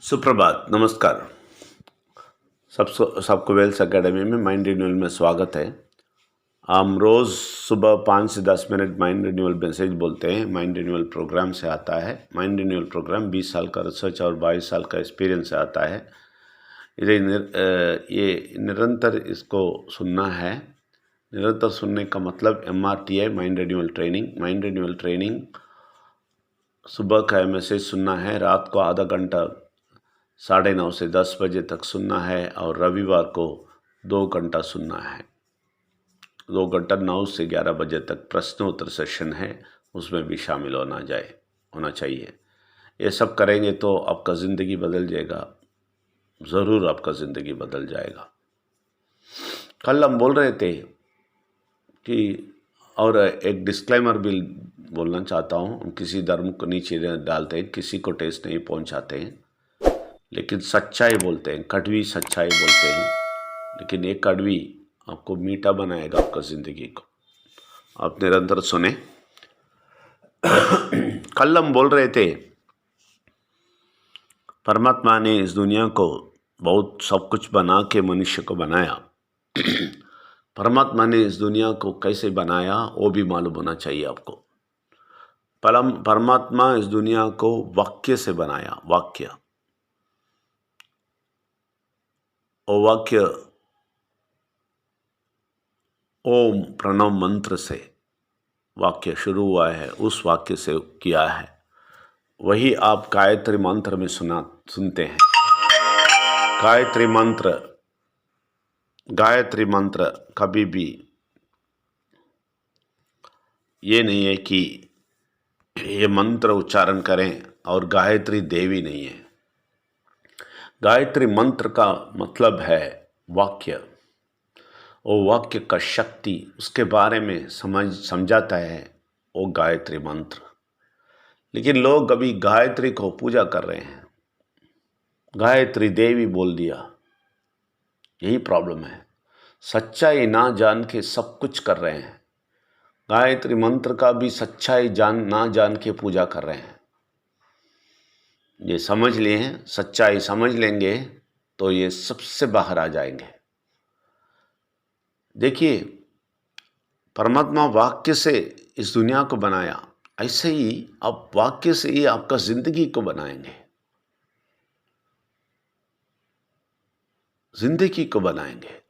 सुप्रभात, नमस्कार। सबको वेल्स एकेडमी में माइंड रिन्यूअल में स्वागत है। हम रोज़ सुबह 5 से 10 मिनट माइंड रिन्यूअल मैसेज बोलते हैं। माइंड रिन्यूअल प्रोग्राम से आता है। माइंड रिन्यूअल प्रोग्राम 20 साल का रिसर्च और 22 साल का एक्सपीरियंस से आता है। ये निरंतर इसको सुनना है। निरंतर सुनने का मतलब MRTI mind renewal training. Mind renewal training सुबह का मैसेज सुनना है, रात को आधा घंटा 9:30 से 10 बजे तक सुनना है और रविवार को 2 घंटा सुनना है। 2 घंटा 9 से 11 बजे तक प्रश्नोत्तर सेशन है, उसमें भी शामिल होना चाहिए। ये सब करेंगे तो आपका ज़िंदगी बदल जाएगा, ज़रूर आपका ज़िंदगी बदल जाएगा। कल हम बोल रहे थे कि, और एक डिस्क्लेमर भी बोलना चाहता हूँ, हम किसी धर्म को नीचे डालते हैं, किसी को ठेस नहीं पहुँचाते हैं, लेकिन सच्चाई बोलते हैं, कड़वी सच्चाई बोलते हैं। लेकिन ये कड़वी आपको मीठा बनाएगा आपका ज़िंदगी को। आप निरंतर सुने। कल हम बोल रहे थे परमात्मा ने इस दुनिया को बहुत सब कुछ बना के मनुष्य को बनाया। परमात्मा ने इस दुनिया को कैसे बनाया वो भी मालूम होना चाहिए आपको। परमात्मा इस दुनिया को वाक्य से बनाया। वाक्य ओम प्रणव मंत्र से वाक्य शुरू हुआ है, उस वाक्य से किया है। वही आप गायत्री मंत्र में सुनते हैं। गायत्री मंत्र कभी भी ये नहीं है कि ये मंत्र उच्चारण करें और गायत्री देवी नहीं है। गायत्री मंत्र का मतलब है वाक्य। वो वाक्य का शक्ति, उसके बारे में समझाता है वो गायत्री मंत्र। लेकिन लोग अभी गायत्री को पूजा कर रहे हैं, गायत्री देवी बोल दिया। यही प्रॉब्लम है। सच्चाई ना जान के सब कुछ कर रहे हैं। गायत्री मंत्र का भी सच्चाई ना जान के पूजा कर रहे हैं। ये समझ लिए, सच्चाई समझ लेंगे तो ये सबसे बाहर आ जाएंगे। देखिए, परमात्मा वाक्य से इस दुनिया को बनाया, ऐसे ही आप वाक्य से ही आपका जिंदगी को बनाएंगे। जिंदगी को बनाएंगे।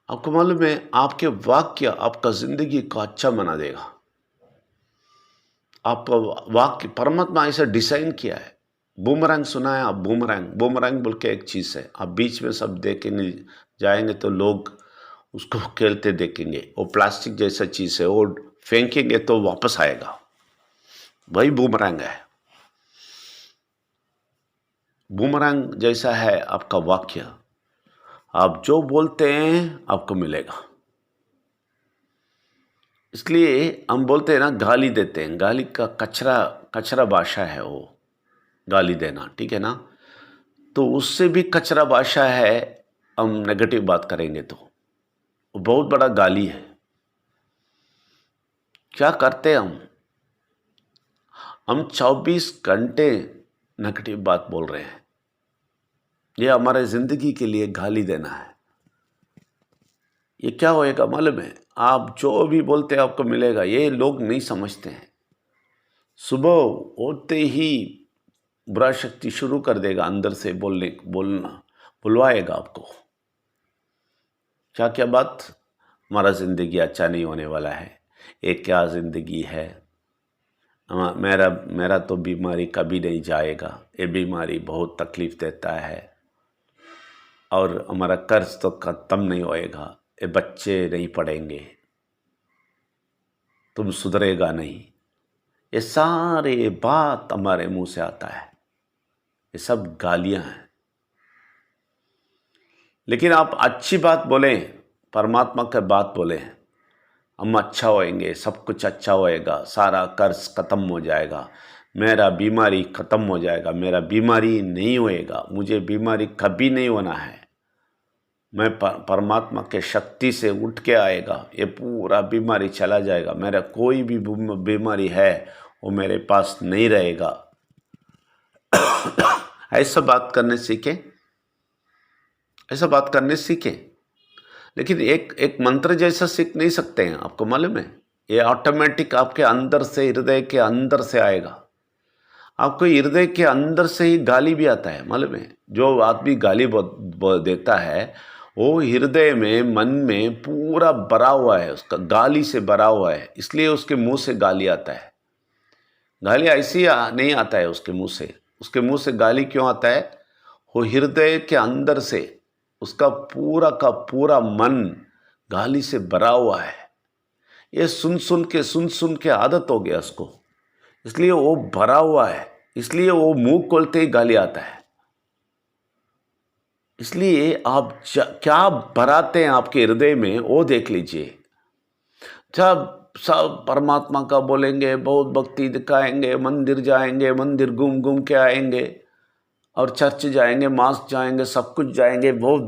आपको मालूम है, आपके वाक्य आपका जिंदगी को अच्छा बना देगा। आप वाक्य, परमात्मा ऐसा डिजाइन किया है। बूमरैंग सुना है आप? बूमरैंग बोल के एक चीज़ है। आप बीच में सब देखेंगे, जाएंगे तो लोग उसको खेलते देखेंगे। वो प्लास्टिक जैसा चीज़ है, वो फेंकेंगे तो वापस आएगा। वही बूमरैंग है। बूमरैंग जैसा है आपका वाक्य। आप जो बोलते हैं आपको मिलेगा। इसलिए हम बोलते हैं ना, गाली देते हैं। गाली का कचरा भाषा है वो, गाली देना, ठीक है ना। तो उससे भी कचरा भाषा है। हम नेगेटिव बात करेंगे तो वो बहुत बड़ा गाली है। क्या करते हैं हम 24 घंटे नेगेटिव बात बोल रहे हैं। ये हमारे जिंदगी के लिए गाली देना है। ये क्या होएगा मालूम है? आप जो भी बोलते हैं आपको मिलेगा। ये लोग नहीं समझते हैं। सुबह होते ही बुरा शक्ति शुरू कर देगा, अंदर से बुलवाएगा आपको। क्या क्या बात? हमारा ज़िंदगी अच्छा नहीं होने वाला है। ये क्या ज़िंदगी है? मेरा तो बीमारी कभी नहीं जाएगा। ये बीमारी बहुत तकलीफ़ देता है और हमारा कर्ज तो ख़त्म नहीं होएगा। ये बच्चे नहीं पढ़ेंगे, तुम सुधरेगा नहीं। ये सारे बात हमारे मुंह से आता है। ये सब गालियां हैं। लेकिन आप अच्छी बात बोलें, परमात्मा की बात बोलें, हम अच्छा होएंगे, सब कुछ अच्छा होएगा, सारा कर्ज खत्म हो जाएगा, मेरा बीमारी खत्म हो जाएगा। मेरा बीमारी नहीं होएगा, मुझे बीमारी कभी नहीं होना है। मैं परमात्मा के शक्ति से उठ के आएगा, ये पूरा बीमारी चला जाएगा। मेरा कोई भी बीमारी है वो मेरे पास नहीं रहेगा। ऐसा बात करने सीखें, ऐसा बात करने सीखें। लेकिन एक मंत्र जैसा सीख नहीं सकते हैं, आपको मालूम है। ये ऑटोमेटिक आपके अंदर से, हृदय के अंदर से आएगा। आपको हृदय के अंदर से ही गाली भी आता है, मालूम है। जो आदमी गाली देता है वो हृदय में, मन में पूरा भरा हुआ है, उसका गाली से भरा हुआ है, इसलिए उसके मुंह से गाली आता है। गाली ऐसी नहीं आता है उसके मुंह से। उसके मुंह से गाली क्यों आता है? वो हृदय के अंदर से उसका पूरा का पूरा मन गाली से भरा हुआ है। ये सुन सुन के आदत हो गया उसको, इसलिए वो भरा हुआ है, इसलिए वो मुंह खोलते ही गाली आता है। इसलिए आप क्या भराते हैं आपके हृदय में वो देख लीजिए। जब सब परमात्मा का बोलेंगे, बहुत भक्ति दिखाएंगे, मंदिर जाएंगे, मंदिर घूम घूम के आएंगे, और चर्च जाएंगे, मास्क जाएंगे, सब कुछ जाएंगे, बहुत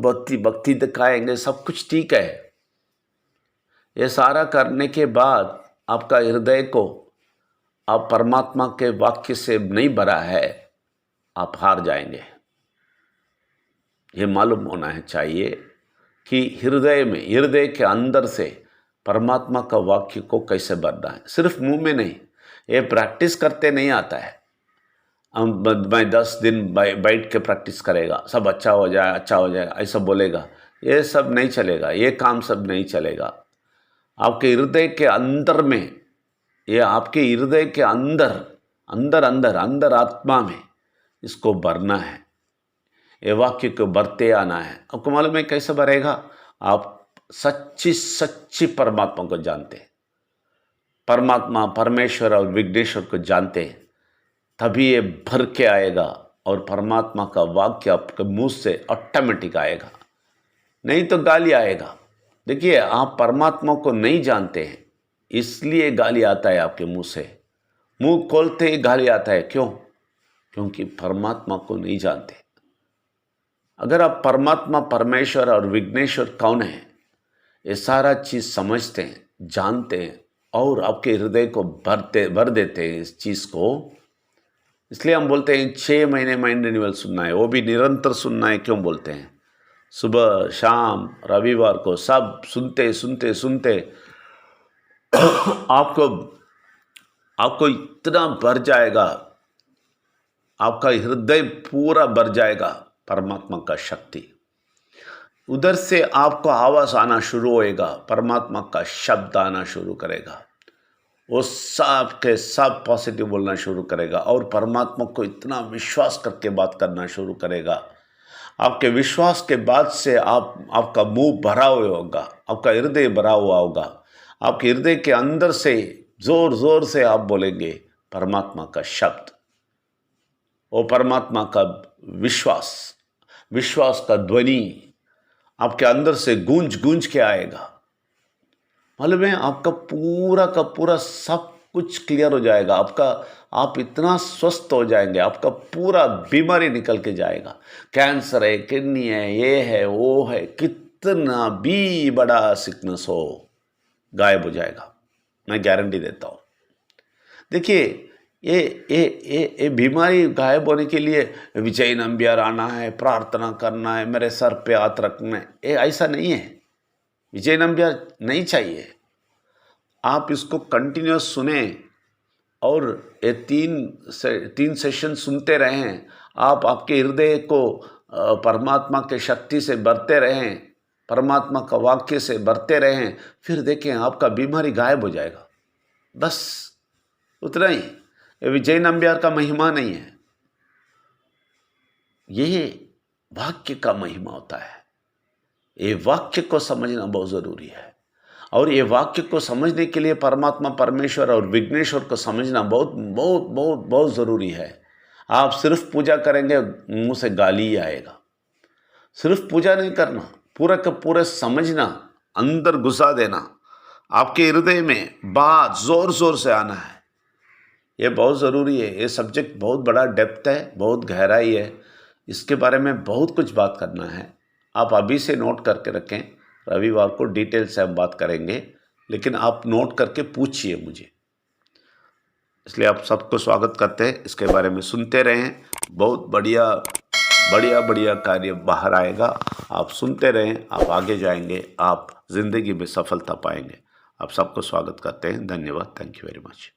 भक्ति दिखाएंगे, सब कुछ ठीक है। ये सारा करने के बाद आपका हृदय को आप परमात्मा के वाक्य से नहीं भरा है, आप हार जाएंगे। ये मालूम होना है चाहिए कि हृदय में, हृदय के अंदर से परमात्मा का वाक्य को कैसे भरना है। सिर्फ मुंह में नहीं, ये प्रैक्टिस करते नहीं आता है। मैं 10 दिन बैठ के प्रैक्टिस करेगा, सब अच्छा हो जाएगा, ऐसा बोलेगा, ये सब नहीं चलेगा, ये काम सब नहीं चलेगा। आपके हृदय के अंदर में, ये आपके हृदय के अंदर आत्मा में इसको भरना है। ये वाक्य को भरते आना है। आपको मालूम है कैसे भरेगा? आप सच्ची परमात्मा को जानते हैं, परमात्मा, परमेश्वर और विघ्नेश्वर को जानते हैं, तभी ये भर के आएगा और परमात्मा का वाक्य आपके मुंह से ऑटोमेटिक आएगा, नहीं तो गाली आएगा। देखिए, आप परमात्मा को नहीं जानते हैं, इसलिए गाली आता है आपके मुंह से। मुंह खोलते ही गाली आता है। क्यों? क्योंकि परमात्मा को नहीं जानते। अगर आप परमात्मा, परमेश्वर और विघ्नेश्वर कौन है, ये सारा चीज़ समझते हैं, जानते हैं और आपके हृदय को भर देते हैं इस चीज़ को, इसलिए हम बोलते हैं 6 महीने माइंड रिन्यूअल सुनना है, वो भी निरंतर सुनना है। क्यों बोलते हैं? सुबह, शाम, रविवार को सब सुनते आपको इतना भर जाएगा, आपका हृदय पूरा भर जाएगा परमात्मा का शक्ति। उधर से आपको आवाज़ आना शुरू होएगा, परमात्मा का शब्द आना शुरू करेगा, वो सब के सब पॉजिटिव बोलना शुरू करेगा और परमात्मा को इतना विश्वास करके बात करना शुरू करेगा। आपके विश्वास के बाद से आपका मुंह भरा हुआ होगा, आपका हृदय भरा हुआ होगा। आपके हृदय के अंदर से जोर से आप बोलेंगे परमात्मा का शब्द, वो परमात्मा का विश्वास का ध्वनि आपके अंदर से गूंज के आएगा। मालूम है, आपका पूरा का पूरा सब कुछ क्लियर हो जाएगा। आप इतना स्वस्थ हो जाएंगे, आपका पूरा बीमारी निकल के जाएगा। कैंसर है, किडनी है, ये है, वो है, कितना भी बड़ा सिकनेस हो, गायब हो जाएगा, मैं गारंटी देता हूँ। देखिए, ये बीमारी गायब होने के लिए विजय नंबियार आना है, प्रार्थना करना है, मेरे सर पे हाथ रखना है, ये ऐसा नहीं है। विजय नंबियार नहीं चाहिए। आप इसको कंटिन्यूस सुने और ये 3 सेशन सुनते रहें। आप आपके हृदय को परमात्मा के शक्ति से भरते रहें, परमात्मा का वाक्य से भरते रहें, फिर देखें आपका बीमारी गायब हो जाएगा। बस उतना ही। ये विजय नंबियार का महिमा नहीं है, ये वाक्य का महिमा होता है। ये वाक्य को समझना बहुत ज़रूरी है और ये वाक्य को समझने के लिए परमात्मा, परमेश्वर और विघ्नेश्वर को समझना बहुत बहुत बहुत बहुत ज़रूरी है। आप सिर्फ पूजा करेंगे, मुंह से गाली ही आएगा। सिर्फ पूजा नहीं करना, पूरा का पूरा समझना, अंदर घुसा देना, आपके हृदय में बात जोर से आना है। ये बहुत ज़रूरी है। ये सब्जेक्ट बहुत बड़ा डेप्थ है, बहुत गहराई है, इसके बारे में बहुत कुछ बात करना है। आप अभी से नोट करके रखें, रविवार को डिटेल से हम बात करेंगे, लेकिन आप नोट करके पूछिए मुझे। इसलिए आप सबको स्वागत करते हैं, इसके बारे में सुनते रहें। बहुत बढ़िया बढ़िया बढ़िया कार्य बाहर आएगा। आप सुनते रहें, आप आगे जाएंगे, आप ज़िंदगी में सफलता पाएंगे। आप सबको स्वागत करते हैं। धन्यवाद। Thank you very much.